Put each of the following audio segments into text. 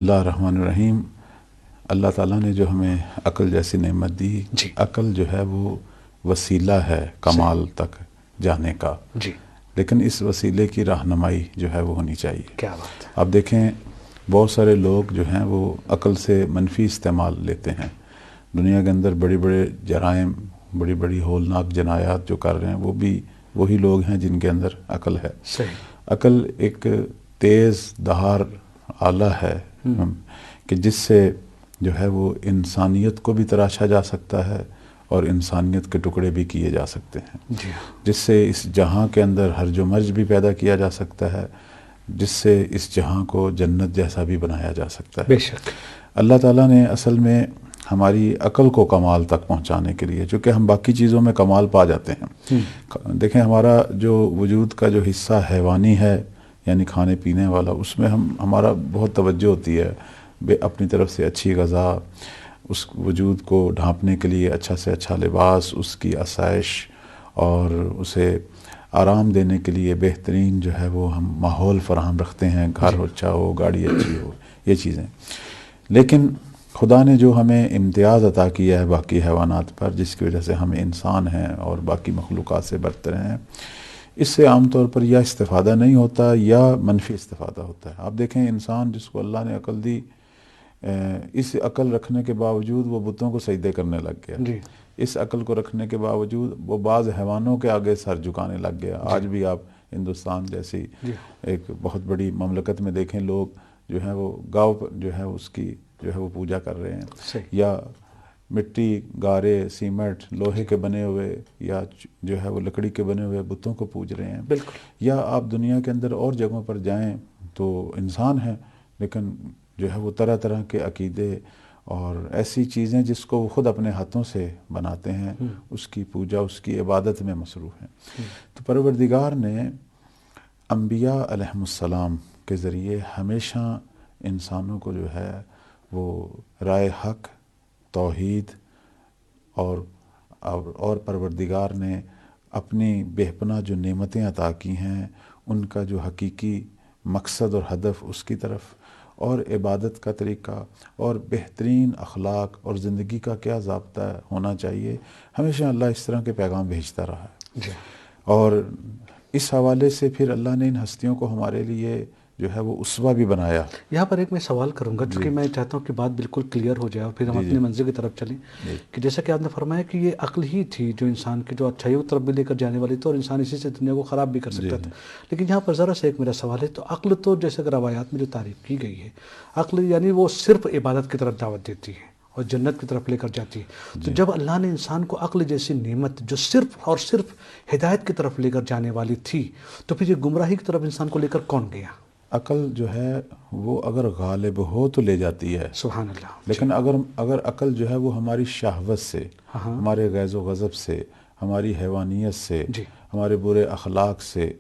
اللہ الرحمن الرحیم۔ اللہ تعالیٰ نے جو ہمیں عقل جیسی نعمت دی، جی عقل جو ہے وہ وسیلہ ہے کمال تک جانے کا، جی، لیکن اس وسیلے کی رہنمائی جو ہے وہ ہونی چاہیے۔ کیا بات ہے۔ اب دیکھیں بہت سارے لوگ جو ہیں وہ عقل سے منفی استعمال لیتے ہیں، دنیا کے اندر بڑے بڑے جرائم، بڑی بڑی ہولناک جنایات جو کر رہے ہیں وہ بھی وہی لوگ ہیں جن کے اندر عقل ہے۔ صحیح۔ عقل ایک تیز دھار آلہ ہے کہ جس سے جو ہے وہ انسانیت کو بھی تراشا جا سکتا ہے اور انسانیت کے ٹکڑے بھی کیے جا سکتے ہیں، جی جس سے اس جہاں کے اندر ہرج و مرج بھی پیدا کیا جا سکتا ہے، جس سے اس جہاں کو جنت جیسا بھی بنایا جا سکتا ہے۔ بے شک۔ اللہ تعالیٰ نے اصل میں ہماری عقل کو کمال تک پہنچانے کے لیے، چونکہ ہم باقی چیزوں میں کمال پا جاتے ہیں، دیکھیں ہمارا جو وجود کا جو حصہ حیوانی ہے یعنی کھانے پینے والا، اس میں ہمارا بہت توجہ ہوتی ہے اپنی طرف سے اچھی غذا، اس وجود کو ڈھانپنے کے لیے اچھا سے اچھا لباس، اس کی آسائش اور اسے آرام دینے کے لیے بہترین جو ہے وہ ہم ماحول فراہم رکھتے ہیں، گھر اچھا ہو، گاڑی اچھی ہو، یہ چیزیں۔ لیکن خدا نے جو ہمیں امتیاز عطا کیا ہے باقی حیوانات پر، جس کی وجہ سے ہم انسان ہیں اور باقی مخلوقات سے برتر ہیں، اس سے عام طور پر یا استفادہ نہیں ہوتا یا منفی استفادہ ہوتا ہے۔ آپ دیکھیں انسان جس کو اللہ نے عقل دی، اس عقل رکھنے کے باوجود وہ بتوں کو سجدے کرنے لگ گیا، جی اس عقل کو رکھنے کے باوجود وہ بعض حیوانوں کے آگے سر جھکانے لگ گیا۔ آج بھی آپ ہندوستان جیسی ایک بہت بڑی مملکت میں دیکھیں، لوگ جو ہیں وہ گاؤں جو ہے اس کی جو ہے وہ پوجا کر رہے ہیں، صحیح۔ یا مٹی، گارے، سیمنٹ، لوہے کے بنے ہوئے یا جو ہے وہ لکڑی کے بنے ہوئے بتوں کو پوج رہے ہیں۔ بالکل۔ یا آپ دنیا کے اندر اور جگہوں پر جائیں تو انسان ہیں لیکن جو ہے وہ طرح طرح کے عقیدے اور ایسی چیزیں جس کو وہ خود اپنے ہاتھوں سے بناتے ہیں، اس کی پوجا، اس کی عبادت میں مصروف ہیں۔ تو پروردگار نے انبیاء علیہم السلام کے ذریعے ہمیشہ انسانوں کو جو ہے وہ رائے حق، توحید اور پروردگار نے اپنی بے پناہ جو نعمتیں عطا کی ہیں ان کا جو حقیقی مقصد اور ہدف، اس کی طرف، اور عبادت کا طریقہ اور بہترین اخلاق اور زندگی کا کیا ضابطہ ہونا چاہیے، ہمیشہ اللہ اس طرح کے پیغام بھیجتا رہا ہے۔ جی اور اس حوالے سے پھر اللہ نے ان ہستیوں کو ہمارے لیے جو ہے وہ اسوہ بھی بنایا۔ یہاں پر ایک میں سوال کروں گا چونکہ میں چاہتا ہوں کہ بات بالکل کلیئر ہو جائے اور پھر ہم اپنی منزل کی طرف چلیں، کہ جیسا کہ آپ نے فرمایا کہ یہ عقل ہی تھی جو انسان کی جو اچھائیوں کی طرف بھی لے کر جانے والی تھی اور انسان اسی سے دنیا کو خراب بھی کر سکتا تھا۔ لیکن یہاں پر ذرا سا ایک میرا سوال ہے، تو عقل تو جیسے کہ روایات میں جو تعریف کی گئی ہے، عقل یعنی وہ صرف عبادت کی طرف دعوت دیتی ہے اور جنت کی طرف لے کر جاتی ہے۔ تو جب اللہ نے انسان کو عقل جیسی نعمت جو صرف اور صرف ہدایت کی طرف لے کر جانے والی تھی، تو پھر یہ گمراہی کی طرف انسان کو لے کر کون گیا؟ عقل جو ہے وہ اگر غالب ہو تو لے جاتی ہے، سبحان اللہ۔ لیکن اگر عقل جو ہے وہ ہماری شہوت سے، ہمارے غیظ و غضب سے، ہماری حیوانیت سے، ہمارے برے اخلاق سے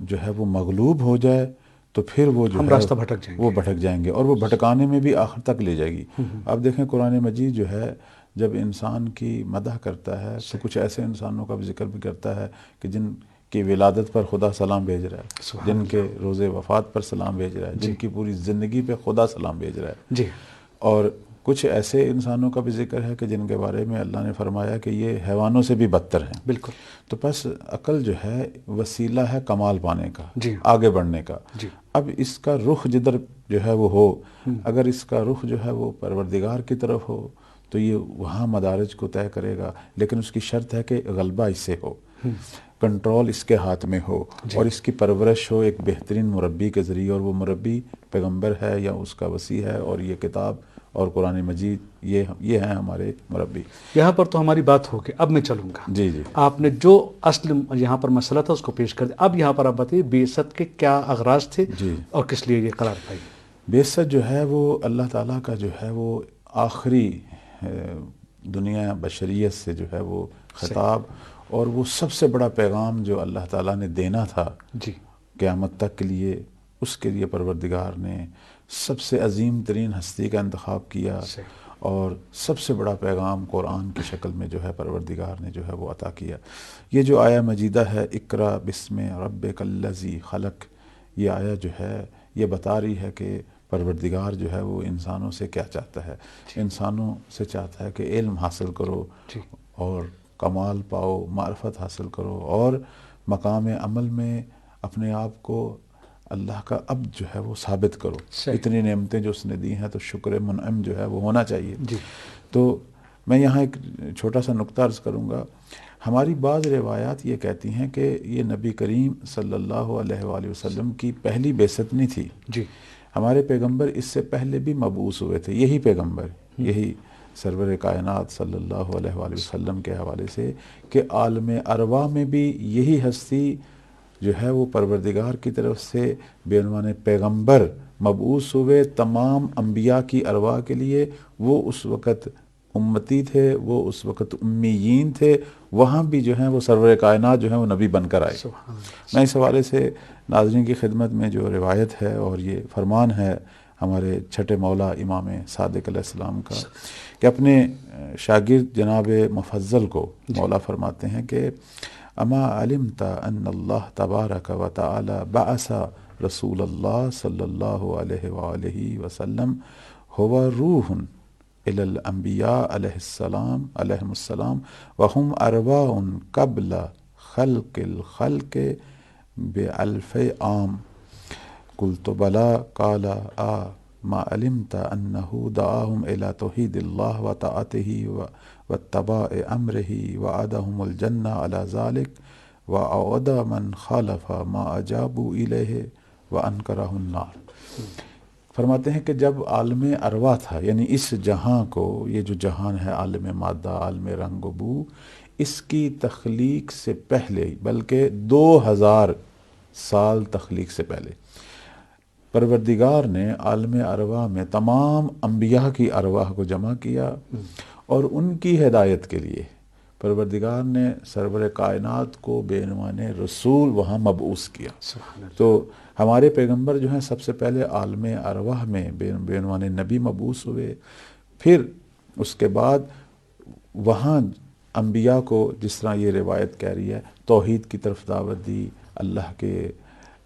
جو ہے وہ مغلوب ہو جائے تو پھر وہ جو ہم ہے راستہ بھٹک جائیں گے، وہ بھٹک جائیں گے اور وہ بھٹکانے میں بھی آخر تک لے جائے گی۔ آپ دیکھیں قرآن مجید جو ہے جب انسان کی مدح کرتا ہے تو کچھ ایسے انسانوں کا بھی ذکر بھی کرتا ہے کہ جن کی ولادت پر خدا سلام بھیج رہا ہے، جن کے روز وفات پر سلام بھیج رہا ہے، جن کی پوری زندگی پہ خدا سلام بھیج رہا ہے، اور کچھ ایسے انسانوں کا بھی ذکر ہے کہ جن کے بارے میں اللہ نے فرمایا کہ یہ حیوانوں سے بھی بدتر ہیں۔ بالکل۔ تو بس عقل جو ہے وسیلہ ہے کمال پانے کا، آگے بڑھنے کا۔ اب اس کا رخ جدھر جو ہے وہ ہو، اگر اس کا رخ جو ہے وہ پروردگار کی طرف ہو تو یہ وہاں مدارج کو طے کرے گا، لیکن اس کی شرط ہے کہ غلبہ اس سے ہو، کنٹرول اس کے ہاتھ میں ہو، اور اس کی پرورش ہو ایک بہترین مربی کے ذریعے، اور وہ مربی پیغمبر ہے یا اس کا وصی ہے، اور یہ کتاب اور قرآن مجید یہ ہیں ہمارے مربی۔ یہاں پر تو ہماری بات ہوگی، اب میں چلوں گا۔ جی آپ نے جو اصل یہاں پر مسئلہ تھا اس کو پیش کر دیا، اب یہاں پر آپ بتائیے بعثت کے کیا اغراض تھے اور کس لیے یہ قرار پائی؟ بعثت جو ہے وہ اللہ تعالیٰ کا جو ہے وہ آخری دنیا بشریت سے جو ہے وہ خطاب اور وہ سب سے بڑا پیغام جو اللہ تعالیٰ نے دینا تھا قیامت تک کے لیے، اس کے لیے پروردگار نے سب سے عظیم ترین ہستی کا انتخاب کیا، اور سب سے بڑا پیغام قرآن کی شکل میں جو ہے پروردگار نے جو ہے وہ عطا کیا۔ یہ جو آیہ مجیدہ ہے اقرأ بسم ربک الذی خلق، یہ آیہ جو ہے یہ بتا رہی ہے کہ پروردگار جو ہے وہ انسانوں سے کیا چاہتا ہے. انسانوں سے چاہتا ہے کہ علم حاصل کرو اور کمال پاؤ، معرفت حاصل کرو، اور مقام عمل میں اپنے آپ کو اللہ کا عبد جو ہے وہ ثابت کرو. اتنی نعمتیں جو اس نے دی ہیں تو شکر منعم جو ہے وہ ہونا چاہیے. تو میں یہاں ایک چھوٹا سا نقطہ عرض کروں گا. ہماری بعض روایات یہ کہتی ہیں کہ یہ نبی کریم صلی اللہ علیہ وآلہ وسلم کی پہلی بعثت نہیں تھی. ہمارے پیغمبر اس سے پہلے بھی مبعوث ہوئے تھے. یہی پیغمبر، یہی سرور کائنات صلی اللہ علیہ وآلہ وسلم کے حوالے سے کہ عالم ارواح میں بھی یہی ہستی جو ہے وہ پروردگار کی طرف سے بے عنوان پیغمبر مبعوث ہوئے تمام انبیاء کی ارواح کے لیے. وہ اس وقت امتی تھے، وہ اس وقت امیین تھے. وہاں بھی جو ہیں وہ سرور کائنات جو ہیں وہ نبی بن کر آئے. میں اس حوالے سے ناظرین کی خدمت میں جو روایت ہے اور یہ فرمان ہے ہمارے چھٹے مولا امام صادق علیہ السلام کا کہ اپنے شاگرد جناب مفضل کو مولا فرماتے ہیں کہ اما علمت ان اللہ تبارک و تعالی بعث رسول اللہ صلی اللہ علیہ وآلہ وسلم هو روح الى الانبیاء علیہم السلام وهم ارواح قبل خلق الخلق بألف عام. قلت بلا. قال ما علمت انه دعاهم الى توحید اللہ وطاعته واتباع امره وعدهم الجنہ على ذلك وأوعد من خالف ما اجابوا الیہ وانکرہ النار. فرماتے ہیں کہ جب عالم ارواح تھا، یعنی اس جہاں کو، یہ جو جہان ہے عالم مادہ، عالم رنگ و بو، اس کی تخلیق سے پہلے، بلکہ 2000 سال تخلیق سے پہلے پروردگار نے عالم ارواح میں تمام انبیاء کی ارواح کو جمع کیا اور ان کی ہدایت کے لیے پروردگار نے سرور کائنات کو بے عنوان رسول وہاں مبعوث کیا. تو ہمارے پیغمبر جو ہیں سب سے پہلے عالم ارواح میں بے عنوان نبی مبعوث ہوئے. پھر اس کے بعد وہاں انبیاء کو جس طرح یہ روایت کہہ رہی ہے توحید کی طرف دعوت دی، اللہ کے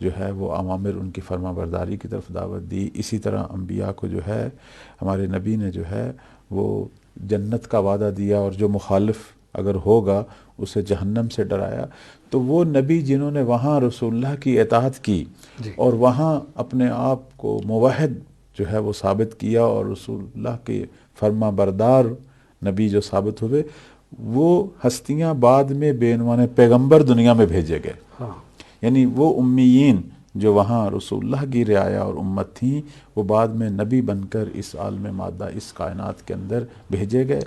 جو ہے وہ اوامر ان کی فرما برداری کی طرف دعوت دی. اسی طرح انبیاء کو جو ہے ہمارے نبی نے جو ہے وہ جنت کا وعدہ دیا، اور جو مخالف اگر ہوگا اسے جہنم سے ڈرایا. تو وہ نبی جنہوں نے وہاں رسول اللہ کی اطاعت کی اور وہاں اپنے آپ کو موحد جو ہے وہ ثابت کیا اور رسول اللہ کے فرما بردار نبی جو ثابت ہوئے، وہ ہستیاں بعد میں بے عنوان پیغمبر دنیا میں بھیجے گئے. یعنی وہ امیین جو وہاں رسول اللہ کی رعایا اور امت تھیں، وہ بعد میں نبی بن کر اس عالم مادہ، اس کائنات کے اندر بھیجے گئے.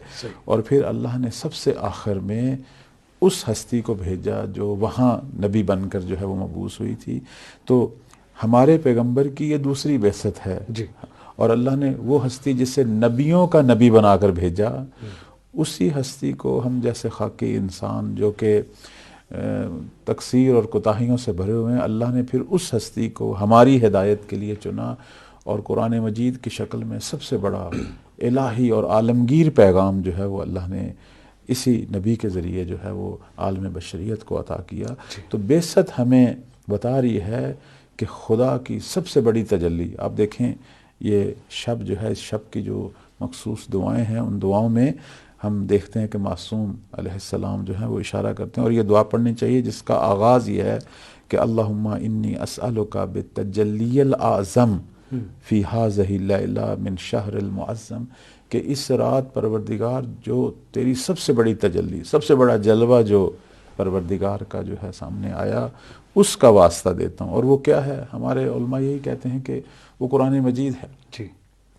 اور پھر اللہ نے سب سے آخر میں اس ہستی کو بھیجا جو وہاں نبی بن کر جو ہے وہ مبعوث ہوئی تھی. تو ہمارے پیغمبر کی یہ دوسری بعثت ہے. اور اللہ نے وہ ہستی جسے نبیوں کا نبی بنا کر بھیجا، اسی ہستی کو ہم جیسے خاکی انسان جو کہ تقصیر اور کوتاہیوں سے بھرے ہوئے ہیں، اللہ نے پھر اس ہستی کو ہماری ہدایت کے لیے چنا اور قرآن مجید کی شکل میں سب سے بڑا الہی اور عالمگیر پیغام جو ہے وہ اللہ نے اسی نبی کے ذریعے جو ہے وہ عالم بشریت کو عطا کیا. تو بعثت ہمیں بتا رہی ہے کہ خدا کی سب سے بڑی تجلی. آپ دیکھیں یہ شب جو ہے، اس شب کی جو مخصوص دعائیں ہیں، ان دعاؤں میں ہم دیکھتے ہیں کہ معصوم علیہ السلام جو ہیں وہ اشارہ کرتے ہیں، اور یہ دعا پڑھنی چاہیے جس کا آغاز یہ ہے کہ اللہم انی اسألک بالتجلی الاعظم فی ھذہ اللیلہ من شہر المعظم، کہ اس رات پروردگار جو تیری سب سے بڑی تجلی، سب سے بڑا جلوہ جو پروردگار کا جو ہے سامنے آیا، اس کا واسطہ دیتا ہوں. اور وہ کیا ہے؟ ہمارے علماء یہی کہتے ہیں کہ وہ قرآن مجید ہے.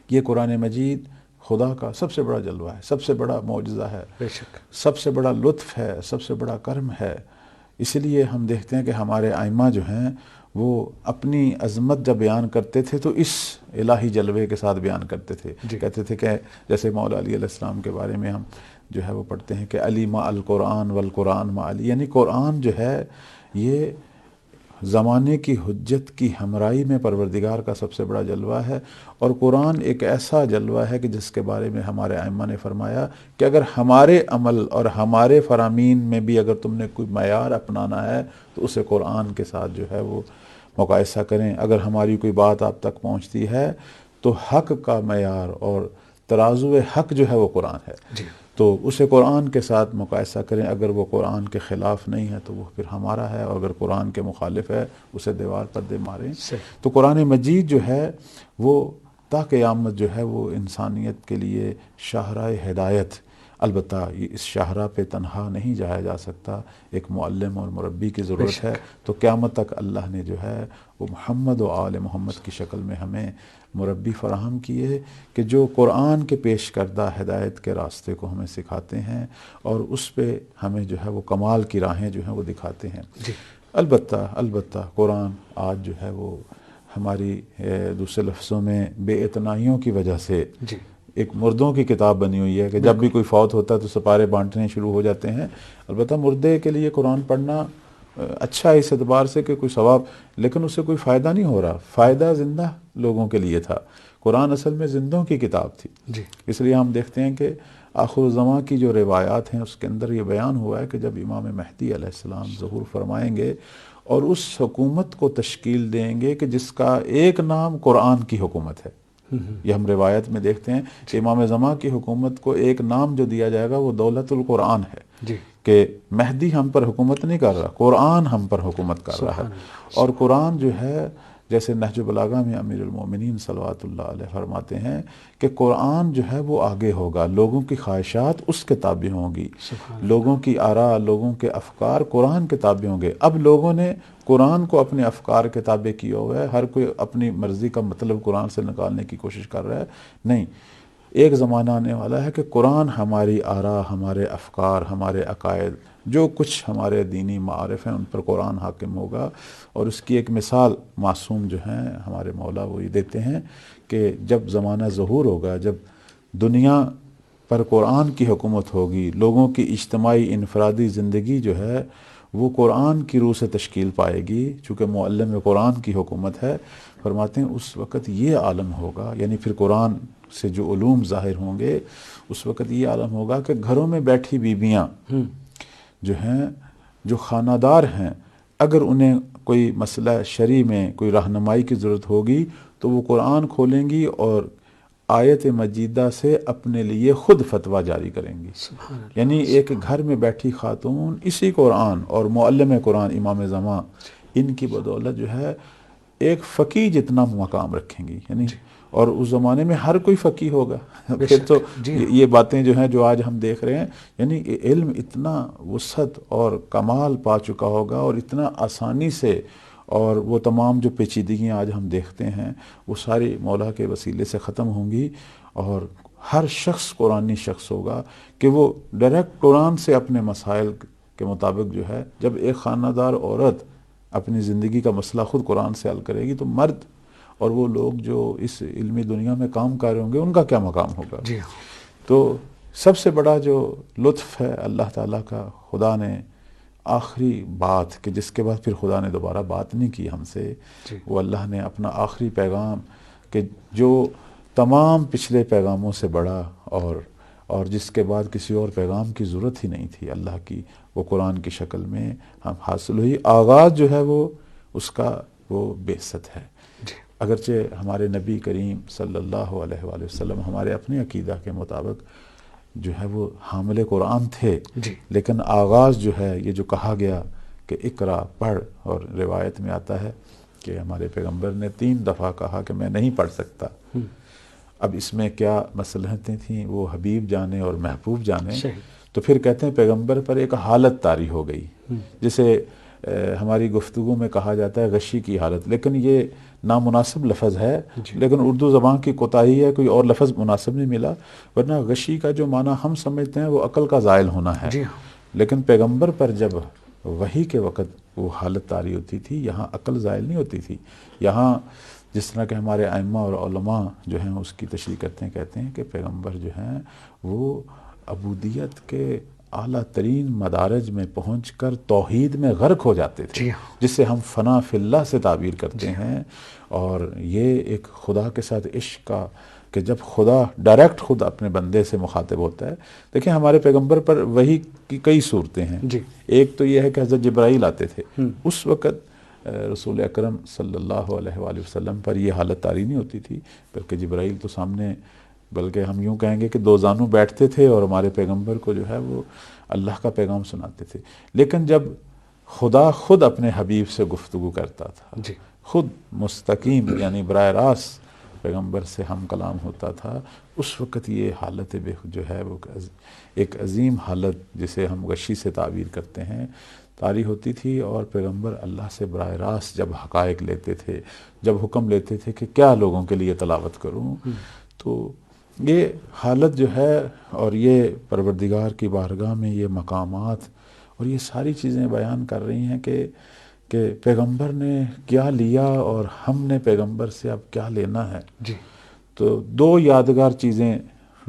یہ قرآن مجید خدا کا سب سے بڑا جلوہ ہے، سب سے بڑا معجزہ ہے، بے شک سب سے بڑا لطف ہے، سب سے بڑا کرم ہے. اس لیے ہم دیکھتے ہیں کہ ہمارے ائمہ جو ہیں وہ اپنی عظمت جب بیان کرتے تھے تو اس الہی جلوے کے ساتھ بیان کرتے تھے. کہتے تھے کہ جیسے مولا علی علیہ السلام کے بارے میں ہم جو ہے وہ پڑھتے ہیں کہ علی مع القرآن والقرآن مع علی، یعنی قرآن جو ہے یہ زمانے کی حجت کی ہمراہی میں پروردگار کا سب سے بڑا جلوہ ہے. اور قرآن ایک ایسا جلوہ ہے کہ جس کے بارے میں ہمارے ائمہ نے فرمایا کہ اگر ہمارے عمل اور ہمارے فرامین میں بھی اگر تم نے کوئی معیار اپنانا ہے تو اسے قرآن کے ساتھ جو ہے وہ مقائسہ کریں. اگر ہماری کوئی بات آپ تک پہنچتی ہے تو حق کا معیار اور ترازو حق جو ہے وہ قرآن ہے. جی. تو اسے قرآن کے ساتھ مقایسہ کریں. اگر وہ قرآن کے خلاف نہیں ہے تو وہ پھر ہمارا ہے، اور اگر قرآن کے مخالف ہے اسے دیوار پر دے ماریں. تو قرآن مجید جو ہے وہ تا قیامت جو ہے وہ انسانیت کے لیے شاہراہ ہدایت. البتہ اس شاہراہ پہ تنہا نہیں جایا جا سکتا، ایک معلم اور مربی کی ضرورت ہے. تو قیامت تک اللہ نے جو ہے وہ محمد و آل محمد کی شکل میں ہمیں مربی فراہم کیے کہ جو قرآن کے پیش کردہ ہدایت کے راستے کو ہمیں سکھاتے ہیں اور اس پہ ہمیں جو ہے وہ کمال کی راہیں جو ہیں وہ دکھاتے ہیں. البتہ قرآن آج جو ہے وہ ہماری دوسرے لفظوں میں بے اعتنائیوں کی وجہ سے ایک مردوں کی کتاب بنی ہوئی ہے کہ جب بھی کوئی فوت ہوتا ہے تو سپارے بانٹنے شروع ہو جاتے ہیں. البتہ مردے کے لیے قرآن پڑھنا اچھا ہے اس اعتبار سے کہ کوئی ثواب، لیکن اس سے کوئی فائدہ نہیں ہو رہا. فائدہ زندہ لوگوں کے لیے تھا. قرآن اصل میں زندوں کی کتاب تھی. اس لیے ہم دیکھتے ہیں کہ آخر الزماں کی جو روایات ہیں اس کے اندر یہ بیان ہوا ہے کہ جب امام مہدی علیہ السلام ظہور فرمائیں گے اور اس حکومت کو تشکیل دیں گے کہ جس کا ایک نام قرآن کی حکومت ہے. یہ ہم روایت میں دیکھتے ہیں کہ امام زماں کی حکومت کو ایک نام جو دیا جائے گا وہ دولت القرآن ہے. کہ مہدی ہم پر حکومت نہیں کر رہا، قرآن ہم پر حکومت کر رہا ہے. اور قرآن جو ہے جیسے نہج البلاغہ میں امیر المومنین صلوات اللہ علیہ فرماتے ہیں کہ قرآن جو ہے وہ آگے ہوگا، لوگوں کی خواہشات اس کے تابع ہوں گی، لوگوں کی آراء، لوگوں کے افکار قرآن کے تابع ہوں گے. اب لوگوں نے قرآن کو اپنے افکار کے تابع کیا ہوا ہے. ہر کوئی اپنی مرضی کا مطلب قرآن سے نکالنے کی کوشش کر رہا ہے. نہیں، ایک زمانہ آنے والا ہے کہ قرآن ہماری آراء، ہمارے افکار، ہمارے عقائد، جو کچھ ہمارے دینی معارف ہیں ان پر قرآن حاکم ہوگا. اور اس کی ایک مثال معصوم جو ہیں ہمارے مولا وہ یہ دیتے ہیں کہ جب زمانہ ظہور ہوگا، جب دنیا پر قرآن کی حکومت ہوگی، لوگوں کی اجتماعی انفرادی زندگی جو ہے وہ قرآن کی روح سے تشکیل پائے گی چونکہ معلم قرآن کی حکومت ہے. فرماتے ہیں اس وقت یہ عالم ہوگا، یعنی پھر قرآن سے جو علوم ظاہر ہوں گے اس وقت یہ عالم ہوگا کہ گھروں میں بیٹھی بیویاں جو ہیں، جو خانہ دار ہیں، اگر انہیں کوئی مسئلہ شرعی میں کوئی رہنمائی کی ضرورت ہوگی تو وہ قرآن کھولیں گی اور آیت مجیدہ سے اپنے لیے خود فتویٰ جاری کریں گی. یعنی ایک گھر میں بیٹھی خاتون اسی قرآن اور معلم قرآن امام زمان ان کی بدولت جو ہے ایک فقی جتنا مقام رکھیں گی. یعنی اور اس زمانے میں ہر کوئی فقی ہوگا. پھر تو یہ باتیں جو ہیں جو آج ہم دیکھ رہے ہیں، یعنی علم اتنا وسعت اور کمال پا چکا ہوگا اور اتنا آسانی سے، اور وہ تمام جو پیچیدگیاں آج ہم دیکھتے ہیں وہ ساری مولا کے وسیلے سے ختم ہوں گی. اور ہر شخص قرآنی شخص ہوگا کہ وہ ڈائریکٹ قرآن سے اپنے مسائل کے مطابق جو ہے، جب ایک خانہ دار عورت اپنی زندگی کا مسئلہ خود قرآن سے حل کرے گی تو مرد اور وہ لوگ جو اس علمی دنیا میں کام کر رہے ہوں گے ان کا کیا مقام ہوگا. تو سب سے بڑا جو لطف ہے اللہ تعالیٰ کا، خدا نے آخری بات کہ جس کے بعد پھر خدا نے دوبارہ بات نہیں کی ہم سے، وہ اللہ نے اپنا آخری پیغام کہ جو تمام پچھلے پیغاموں سے بڑا اور جس کے بعد کسی اور پیغام کی ضرورت ہی نہیں تھی اللہ کی، وہ قرآن کی شکل میں ہم حاصل ہوئی. آغاز جو ہے وہ اس کا وہ بعثت ہے. اگرچہ ہمارے نبی کریم صلی اللہ علیہ وآلہ وسلم ہمارے اپنے عقیدہ کے مطابق جو ہے وہ حامل قرآن تھے، لیکن آغاز جو ہے یہ جو کہا گیا کہ اقرا پڑھ، اور روایت میں آتا ہے کہ ہمارے پیغمبر نے 3 دفعہ کہا کہ میں نہیں پڑھ سکتا. اب اس میں کیا مصلحتیں تھیں وہ حبیب جانے اور محبوب جانے. تو پھر کہتے ہیں پیغمبر پر ایک حالت طاری ہو گئی، جسے ہماری گفتگو میں کہا جاتا ہے غشی کی حالت، لیکن یہ نامناسب لفظ ہے. لیکن اردو زبان کی کوتاہی ہے، کوئی اور لفظ مناسب نہیں ملا، ورنہ غشی کا جو معنی ہم سمجھتے ہیں وہ عقل کا زائل ہونا ہے. لیکن پیغمبر پر جب وحی کے وقت وہ حالت طاری ہوتی تھی، یہاں عقل زائل نہیں ہوتی تھی. یہاں جس طرح کہ ہمارے ائمہ اور علماء جو ہیں اس کی تشریح کرتے ہیں، کہتے ہیں کہ پیغمبر جو ہیں وہ عبودیت کے اعلیٰ ترین مدارج میں پہنچ کر توحید میں غرق ہو جاتے تھے، جسے ہم فنا فی اللہ سے تعبیر کرتے ہیں. اور یہ ایک خدا کے ساتھ عشق کا کہ جب خدا ڈائریکٹ خود اپنے بندے سے مخاطب ہوتا ہے. دیکھیں ہمارے پیغمبر پر وحی کی کئی صورتیں ہیں. ایک تو یہ ہے کہ حضرت جبرائیل آتے تھے، اس وقت رسول اکرم صلی اللہ علیہ وآلہ وسلم پر یہ حالت طاری نہیں ہوتی تھی، بلکہ جبرائیل تو سامنے، بلکہ ہم یوں کہیں گے کہ دو زانو بیٹھتے تھے اور ہمارے پیغمبر کو جو ہے وہ اللہ کا پیغام سناتے تھے. لیکن جب خدا خود اپنے حبیب سے گفتگو کرتا تھا، جی خود مستقیم یعنی براہ راست پیغمبر سے ہم کلام ہوتا تھا، اس وقت یہ حالت جو ہے وہ ایک عظیم حالت جسے ہم غشی سے تعبیر کرتے ہیں طاری ہوتی تھی. اور پیغمبر اللہ سے براہ راست جب حقائق لیتے تھے، جب حکم لیتے تھے کہ کیا لوگوں کے لیے تلاوت کروں، تو یہ حالت جو ہے اور یہ پروردگار کی بارگاہ میں یہ مقامات اور یہ ساری چیزیں بیان کر رہی ہیں کہ پیغمبر نے کیا لیا اور ہم نے پیغمبر سے اب کیا لینا ہے. جی تو دو یادگار چیزیں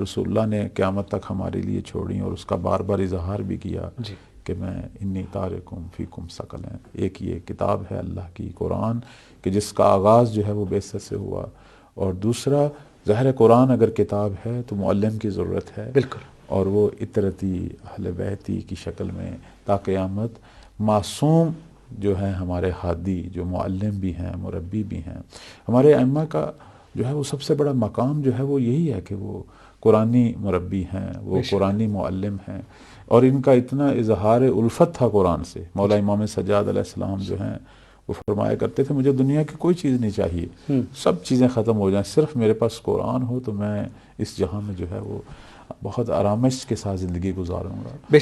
رسول اللہ نے قیامت تک ہمارے لیے چھوڑی اور اس کا بار بار اظہار بھی کیا جی کہ میں انی تارکم فیکم ثقلین. ایک یہ کتاب ہے اللہ کی قرآن کہ جس کا آغاز جو ہے وہ بعثت سے ہوا، اور دوسرا ظاہر قرآن اگر کتاب ہے تو معلم کی ضرورت ہے، بالکل، اور وہ اطرتی اہل بیتی کی شکل میں تا قیامت معصوم جو ہیں ہمارے ہادی، جو معلم بھی ہیں مربی بھی ہیں. ہمارے ائمہ کا جو ہے وہ سب سے بڑا مقام جو ہے وہ یہی ہے کہ وہ قرآنی مربی ہیں، وہ قرآنی معلم ہیں، اور ان کا اتنا اظہار الفت تھا قرآن سے. مولا امام سجاد علیہ السلام جو ہیں وہ فرمایا کرتے تھے مجھے دنیا کی کوئی چیز نہیں چاہیے، سب چیزیں ختم ہو جائیں، صرف میرے پاس قرآن ہو تو میں اس جہاں میں جو ہے وہ بہت آرامش کے ساتھ زندگی گزاروں گا.